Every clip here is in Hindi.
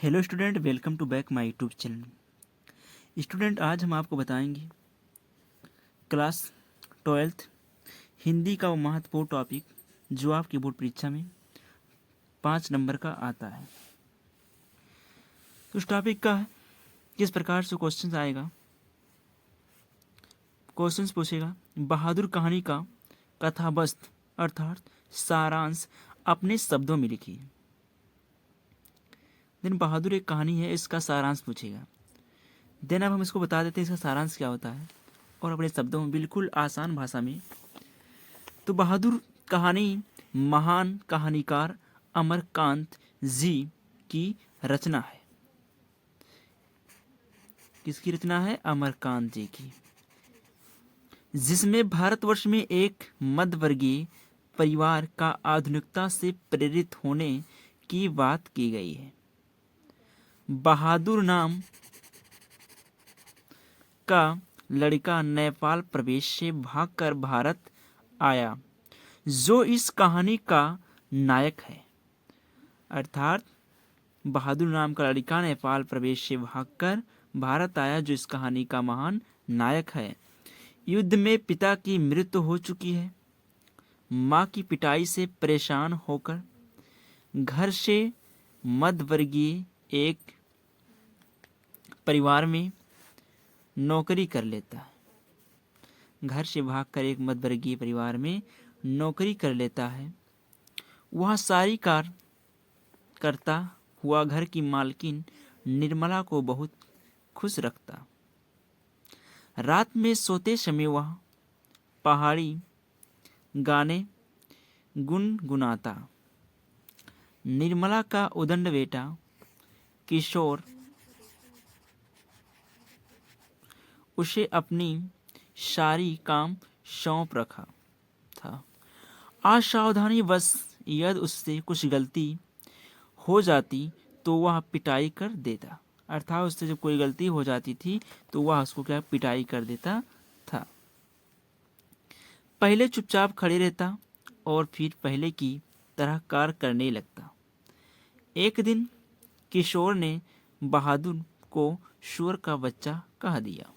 Hello student, welcome to back my YouTube channel. Student, आज हम आपको बताएंगे क्लास 12th हिंदी का वो महत्वपूर्ण टॉपिक जो आपकी बोर्ड परीक्षा में 5 नंबर का आता है। तो उस टॉपिक का किस प्रकार से क्वेश्चन आएगा। क्वेश्चंस पूछेगा, बहादुर कहानी का कथावस्तु अर्थात सारांश अपने शब्दों में लिखिए। देन बहादुर एक कहानी है, इसका सारांश पूछेगा। देन अब हम इसको बता देते हैं इसका सारांश क्या होता है और अपने शब्दों में बिल्कुल आसान भाषा में। तो बहादुर कहानी महान कहानीकार अमरकांत जी की रचना है। किसकी रचना है? अमरकांत जी की, जिसमें भारतवर्ष में एक मध्यवर्गीय परिवार का आधुनिकता से प्रेरित होने की बात की गई है। बहादुर नाम का लड़का नेपाल प्रवेश से भागकर भारत आया, जो इस कहानी का नायक है। अर्थात बहादुर नाम का लड़का नेपाल प्रवेश से भागकर भारत आया, जो इस कहानी का महान नायक है। युद्ध में पिता की मृत्यु हो चुकी है। माँ की पिटाई से परेशान होकर घर से मध्यवर्गीय एक परिवार में नौकरी कर लेता है। घर से भागकर एक मध्यवर्गीय परिवार में नौकरी कर लेता है। वह सारी कार करता हुआ घर की मालकिन निर्मला को बहुत खुश रखता। रात में सोते समय वह पहाड़ी गाने गुनगुनाता। निर्मला का उदंड बेटा किशोर उसे अपनी सारी काम सौंप रखा था। असावधानीवश यदि उससे कुछ गलती हो जाती तो वह पिटाई कर देता। अर्थात उससे जब कोई गलती हो जाती थी तो वह उसको क्या पिटाई कर देता था। पहले चुपचाप खड़े रहता और फिर पहले की तरह कार्य करने लगता। एक दिन किशोर ने बहादुर को सुअर का बच्चा कह दिया,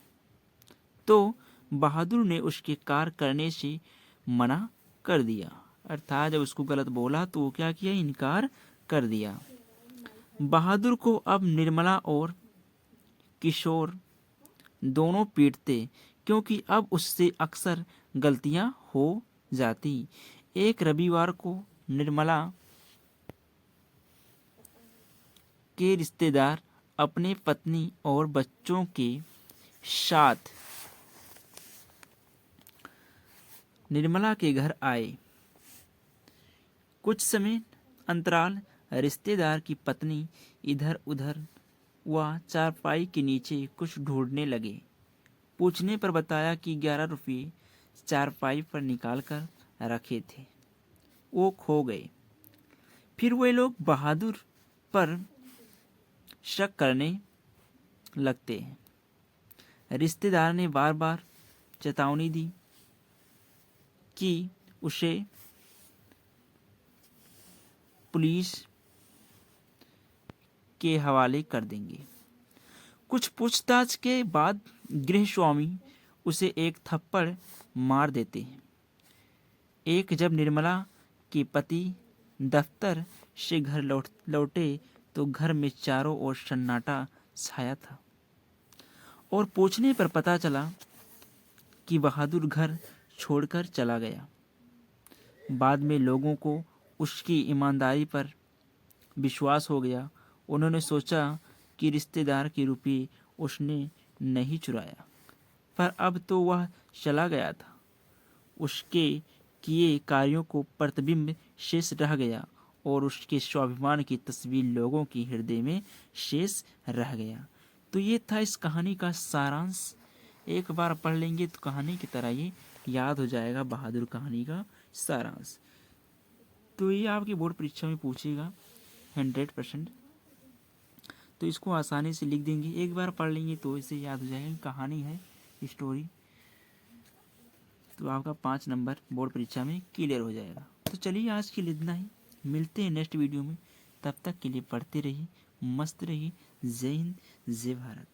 तो बहादुर ने उसके कार्य करने से मना कर दिया। अर्थात जब उसको गलत बोला तो वो क्या किया? इनकार कर दिया। बहादुर को अब निर्मला और किशोर दोनों पीटते, क्योंकि अब उससे अक्सर गलतियां हो जाती। एक रविवार को निर्मला के रिश्तेदार अपने पत्नी और बच्चों के साथ निर्मला के घर आए। कुछ समय अंतराल रिश्तेदार की पत्नी इधर उधर व चारपाई के नीचे कुछ ढूंढने लगे। पूछने पर बताया कि 11 रुपये चारपाई पर निकाल कर रखे थे, वो खो गए। फिर वे लोग बहादुर पर शक करने लगते हैं। रिश्तेदार ने बार बार चेतावनी दी कि उसे पुलिस के हवाले कर देंगे। कुछ पूछताछ के बाद गृह स्वामी उसे एक थप्पड़ मार देते हैं। एक जब निर्मला के पति दफ्तर से घर लौटे तो घर में चारों ओर सन्नाटा छाया था और पूछने पर पता चला कि बहादुर घर छोड़कर चला गया। बाद में लोगों को उसकी ईमानदारी पर विश्वास हो गया। उन्होंने सोचा कि रिश्तेदार के रुपये उसने नहीं चुराया, पर अब तो वह चला गया था। उसके किए कार्यों को प्रतिबिंब शेष रह गया और उसके स्वाभिमान की तस्वीर लोगों की हृदय में शेष रह गया। तो ये था इस कहानी का सारांश। एक बार पढ़ लेंगे तो कहानी की तरह ये याद हो जाएगा, बहादुर कहानी का सारांश। तो ये आपकी बोर्ड परीक्षा में पूछेगा 100%। तो इसको आसानी से लिख देंगे, एक बार पढ़ लेंगे तो इसे याद हो जाएगा। कहानी है, स्टोरी, तो आपका 5 नंबर बोर्ड परीक्षा में क्लियर हो जाएगा। तो चलिए आज के लिए इतना ही, मिलते हैं नेक्स्ट वीडियो में। तब तक के लिए पढ़ते रहिए, मस्त रहिए। जय हिंद, जय भारत।